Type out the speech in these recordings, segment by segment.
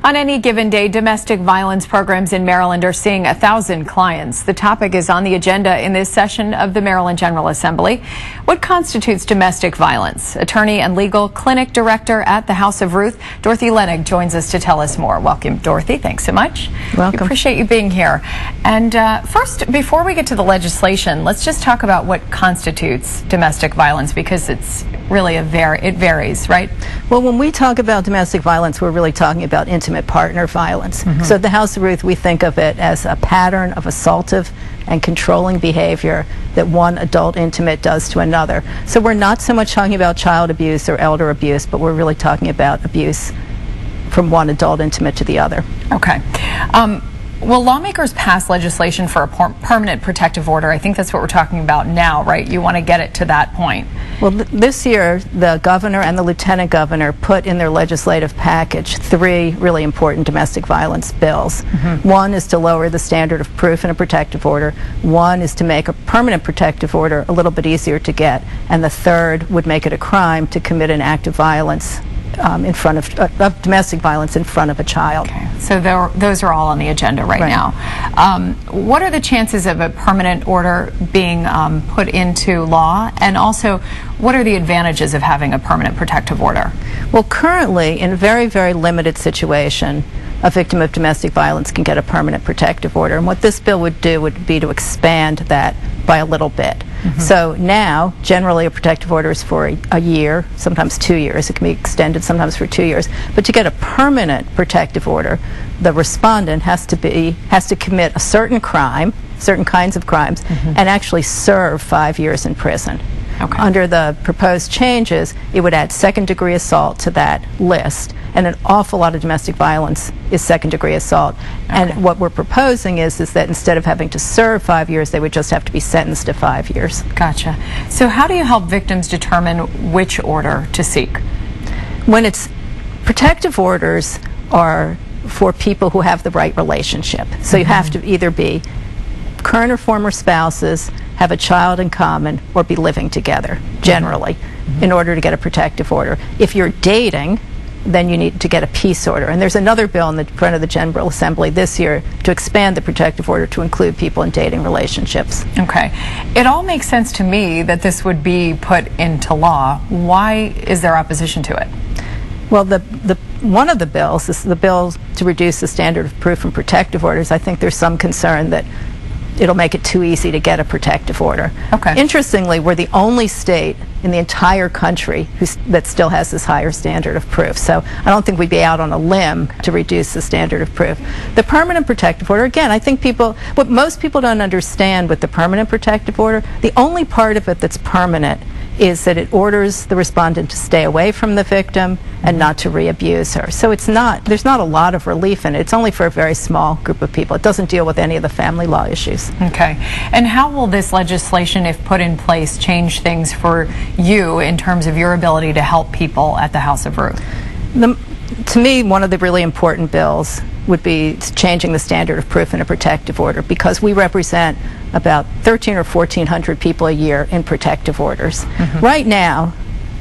On any given day, domestic violence programs in Maryland are seeing 1,000 clients. The topic is on the agenda in this session of the Maryland General Assembly. What constitutes domestic violence? Attorney and legal clinic director at the House of Ruth, Dorothy Lennig, joins us to tell us more. Welcome, Dorothy. Thanks so much. Welcome. We appreciate you being here. And first, before we get to the legislation, let's just talk about what constitutes domestic violence, because it's really it varies, right? Well, when we talk about domestic violence, we're really talking about intimate partner violence. So at the House of Ruth, we think of it as a pattern of assaultive and controlling behavior that one adult intimate does to another. So we're not so much talking about child abuse or elder abuse, but we're really talking about abuse from one adult intimate to the other. Okay. Will lawmakers pass legislation for a permanent protective order? I think that's what we're talking about now, right? You want to get it to that point. Well, this year, the governor and the lieutenant governor put in their legislative package 3 really important domestic violence bills. One is to lower the standard of proof in a protective order. One is to make a permanent protective order a little bit easier to get. And the third would make it a crime to commit an act of violence in front of domestic violence in front of a child. Okay. So those are all on the agenda right now. What are the chances of a permanent order being put into law? And also, what are the advantages of having a permanent protective order? Well, currently, in a very, very limited situation, a victim of domestic violence can get a permanent protective order. And what this bill would do would be to expand that by a little bit. So now, generally, a protective order is for a year, sometimes 2 years. It can be extended sometimes for 2 years. But to get a permanent protective order, the respondent has to commit a certain crime, certain kinds of crimes, and actually serve 5 years in prison. Okay. Under the proposed changes, it would add second-degree assault to that list, and an awful lot of domestic violence is second-degree assault. And what we're proposing is that instead of having to serve 5 years, they would just have to be sentenced to 5 years. Gotcha. So how do you help victims determine which order to seek? When it's protective orders are for people who have the right relationship. So you have to either be current or former spouses, have a child in common, or be living together, generally, in order to get a protective order. If you're dating, then you need to get a peace order. And there's another bill in the front of the General Assembly this year to expand the protective order to include people in dating relationships. Okay. It all makes sense to me that this would be put into law. Why is there opposition to it? Well, one of the bills is the bill to reduce the standard of proof in protective orders. I think there's some concern that it'll make it too easy to get a protective order. Okay. Interestingly, we're the only state in the entire country that still has this higher standard of proof. So I don't think we'd be out on a limb to reduce the standard of proof. The permanent protective order, again, I think what most people don't understand with the permanent protective order, the only part of it that's permanent is that it orders the respondent to stay away from the victim and not to re-abuse her. So there's not a lot of relief in it. It's only for a very small group of people. It doesn't deal with any of the family law issues. Okay. And how will this legislation, if put in place, change things for you in terms of your ability to help people at the House of Ruth? To me, one of the really important bills would be changing the standard of proof in a protective order, because we represent about 1,300 or 1,400 people a year in protective orders. Right now,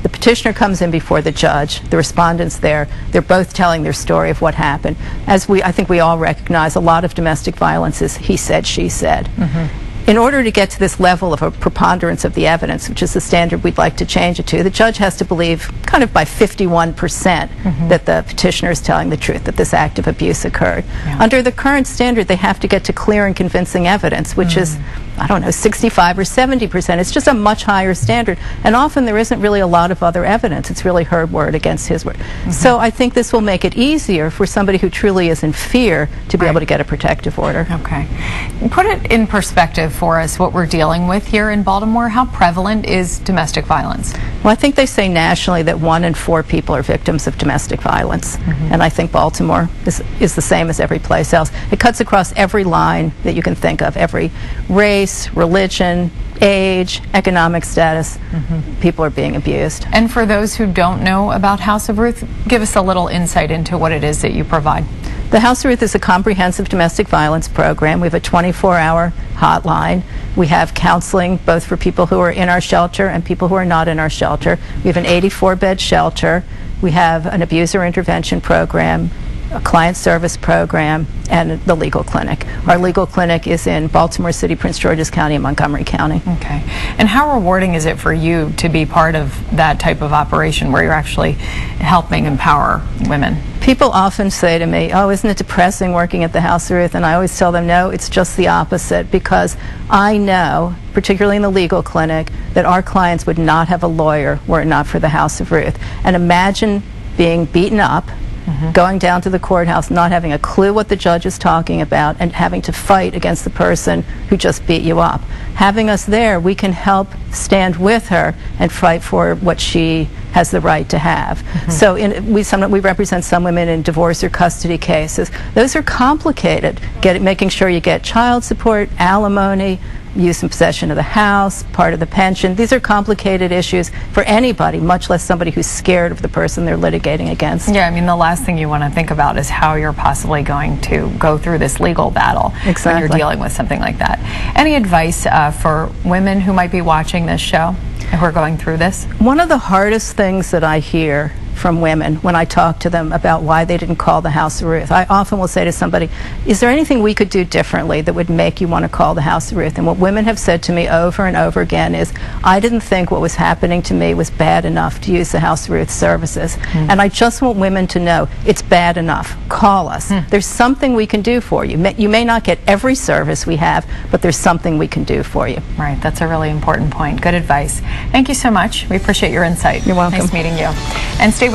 the petitioner comes in before the judge, the respondent's there, they're both telling their story of what happened. I think we all recognize, a lot of domestic violence is he said, she said. In order to get to this level of a preponderance of the evidence, which is the standard we'd like to change it to, the judge has to believe, kind of by 51%, that the petitioner is telling the truth, that this act of abuse occurred. Under the current standard, they have to get to clear and convincing evidence, which is, I don't know, 65 or 70%. It's just a much higher standard. And often there isn't really a lot of other evidence. It's really her word against his word. So I think this will make it easier for somebody who truly is in fear to be able to get a protective order. Okay. Put it in perspective for us, what we're dealing with here in Baltimore. How prevalent is domestic violence? Well, I think they say nationally that 1 in 4 people are victims of domestic violence. And I think Baltimore is the same as every place else. It cuts across every line that you can think of, every race, religion, age, economic status. People are being abused. And for those who don't know about House of Ruth, give us a little insight into what it is that you provide. The House of Ruth is a comprehensive domestic violence program. We have a 24-hour hotline. We have counseling both for people who are in our shelter and people who are not in our shelter. We have an 84-bed shelter. We have an abuser intervention program. a client service program, and the legal clinic. Our legal clinic is in Baltimore City, Prince George's County, and Montgomery County. Okay. And how rewarding is it for you to be part of that type of operation where you're actually helping empower women? People often say to me, oh, isn't it depressing working at the House of Ruth? And I always tell them, no, it's just the opposite, because I know, particularly in the legal clinic, that our clients would not have a lawyer were it not for the House of Ruth. And imagine being beaten up, going down to the courthouse, not having a clue what the judge is talking about, and having to fight against the person who just beat you up. Having us there, we can help stand with her and fight for what she has the right to have. So we represent some women in divorce or custody cases. Those are complicated. Making sure you get child support, alimony, use and possession of the house, part of the pension. These are complicated issues for anybody, much less somebody who's scared of the person they're litigating against. Yeah, I mean, the last thing you want to think about is how you're possibly going to go through this legal battle when you're dealing with something like that. Any advice for women who might be watching this show who are going through this? One of the hardest things that I hear from women when I talk to them about why they didn't call the House of Ruth, I often will say to somebody, is there anything we could do differently that would make you want to call the House of Ruth? And what women have said to me over and over again is, I didn't think what was happening to me was bad enough to use the House of Ruth services. And I just want women to know it's bad enough. Call us. There's something we can do for you. You may not get every service we have, but there's something we can do for you. Right, that's a really important point. Good advice. Thank you so much. We appreciate your insight. You're welcome. Nice meeting you. And stay with